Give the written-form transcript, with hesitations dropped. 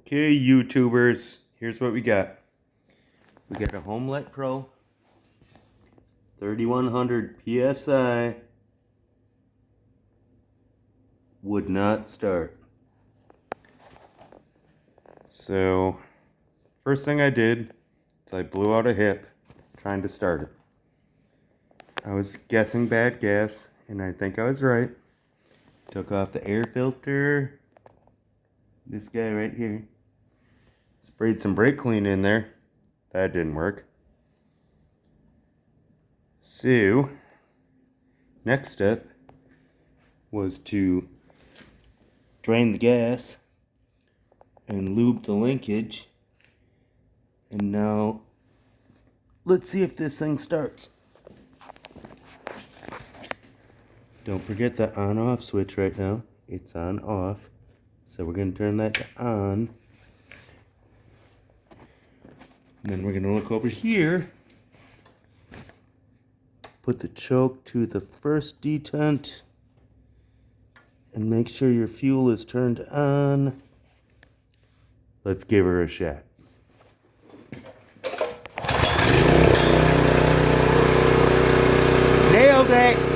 Okay, YouTubers, here's what we got. We got a Homelite Pro, 3100 PSI, would not start. So, first thing I did is I blew out a hip trying to start it. I was guessing bad gas, and I think I was right. Took off the air filter, this guy right here. Sprayed some brake clean in there. That didn't work. So, next step was to drain the gas and lube the linkage. And now, let's see if this thing starts. Don't forget the on-off switch right now. It's on off. So we're going to turn that to on. And then we're going to look over here. Put the choke to the first detent. And make sure your fuel is turned on. Let's give her a shot. Nailed it!